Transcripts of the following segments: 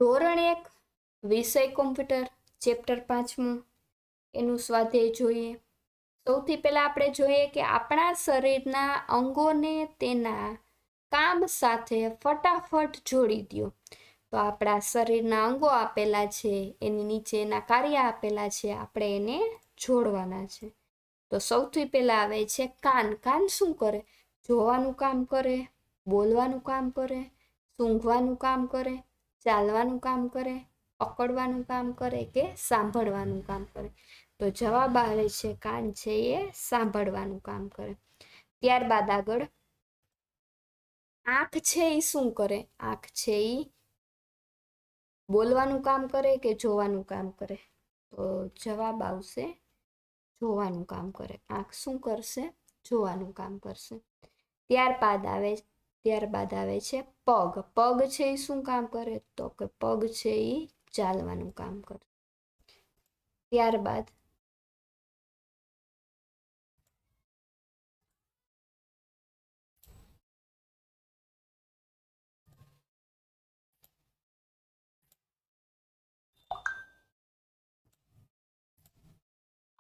ધોરણ 1 વિષય computer chapter 5મું એનું સ્વાધ્યાય જોઈએ. સૌથી પહેલા આપણે જોઈએ કે આપણા શરીરના અંગોને તેના કામ સાથે ફટાફટ જોડી દો. તો આપણા શરીરના અંગો આપેલા છે, એની નીચે એના કાર્ય આપેલા છે, આપણે એને જોડવાના છે. તો સૌથી પહેલા આવે છે કાન. કાન શું કરે? જોવાનું કામ કરે, બોલવાનું કામ કરે, સૂંઘવાનું કામ કરે, ચાલવાનું કામ કરે, પકડવાનું કામ કરે કે સાંભળવાનું કામ કરે. તો જવાબ આવે છે કાન છે એ સાંભળવાનું કામ કરે. ત્યારબાદ આગળ આંખ છે એ શું કરે? આંખ છે એ બોલવાનું કામ કરે કે જોવાનું કામ કરે? તો જવાબ આવશે જોવાનું કામ કરે. આંખ શું કરશે? જોવાનું કામ કરશે. ત્યારબાદ આવે છે પગ. પગ છે એ શું કામ કરે? તો કે પગ છે એ ચાલવાનું કામ કરે. ત્યારબાદ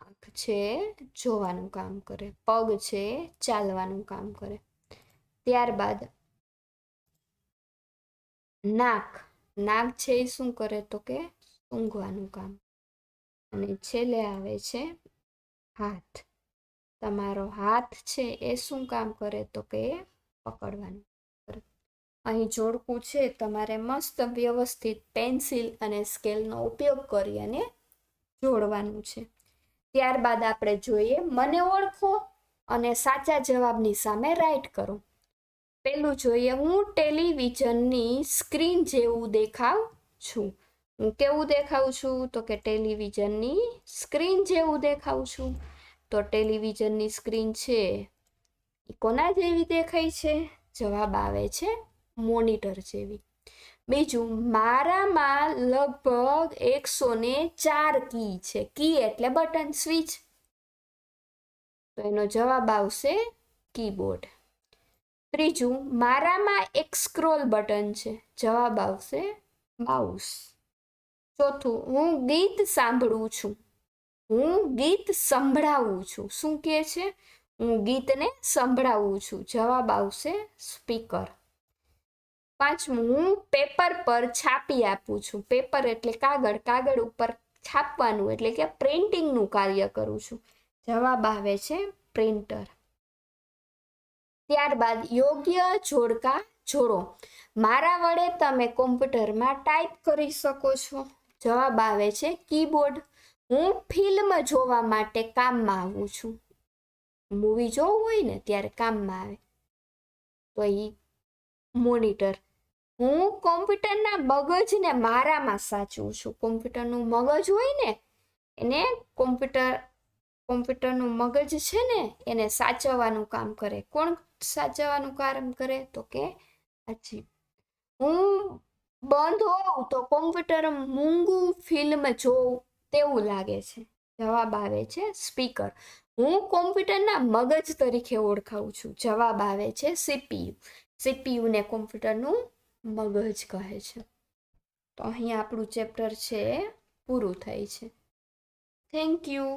આંખ છે જોવાનું કામ કરે, પગ છે ચાલવાનું કામ કરે. ત્યારબાદ નાક. નાક છે એ શું કરે? તો કે સૂંઘવાનું કામ. અને છેલ્લે આવે છે હાથ. તમારો હાથ છે એ શું કામ કરે? તો કે પકડવાનું કરે. અહીં જોડકું છે, તમારે મસ્ત વ્યવસ્થિત પેન્સિલ અને સ્કેલનો ઉપયોગ કરી અને જોડવાનું છે. ત્યારબાદ આપણે જોઈએ મને ઓળખો અને સાચા જવાબની સામે રાઈટ કરો. પેલું જોઈએ હું ટેલિવિઝનની સ્ક્રીન જેવું દેખાવ છું. હું કેવું દેખાઉં છું? તો કે ટેલિવિઝનની સ્ક્રીન જેવું દેખાઉં છું. તો ટેલિવિઝનની સ્ક્રીન છે એ કોના જેવી દેખાય છે? જવાબ આવે છે મોનિટર જેવી. બીજું મારામાં લગભગ 104 કી છે. કી એટલે બટન, સ્વિચ. તો એનો જવાબ આવશે કીબોર્ડ. ત્રીજું મારામાં એક સ્ક્રોલ બટન છે. જવાબ આવશે માઉસ. ચોથું હું ગીત સાંભળું છું. હું ગીત સંભળાવું છું. શું કહે છે? હું ગીતને સંભળાવું છું. જવાબ આવશે સ્પીકર. પાંચમું હું પેપર પર છાપી આપું છું. પેપર એટલે કાગળ. કાગળ ઉપર છાપવાનું એટલે કે પ્રિન્ટિંગનું કાર્ય કરું છું. જવાબ આવે છે પ્રિન્ટર. ત્યારબાદ યોગ્ય જોડકા જોડો. મારા વડે તમે કોમ્પ્યુટરમાં ટાઈપ કરી શકો છો. જવાબ આવે છે કીબોર્ડ. હું ફિલ્મ જોવા માટે કામમાં આવું છું. મૂવી જોવું હોય ને ત્યારે કામમાં આવે તો એ મોનિટર. હું કોમ્પ્યુટરના મગજને મારામાં સાચવું છું. કોમ્પ્યુટરનું મગજ હોય ને એને કોમ્પ્યુટરનું મગજ છે ને એને સાચવવાનું કામ કરે. કોણ સાચવવાનું કામ કરે? તો કે ચીપ. હું બંધ હોઉં તો કોમ્પ્યુટર મૂંગું ફિલ્મ જોઉં તેવું લાગે છે. જવાબ આવે છે સ્પીકર. હું કોમ્પ્યુટરના મગજ તરીકે ઓળખાવું છું. જવાબ આવે છે સીપીયુ. સીપીયુને કોમ્પ્યુટરનું મગજ કહે છે. તો અહીં આપણું ચેપ્ટર છે પૂરું થાય છે. Thank you.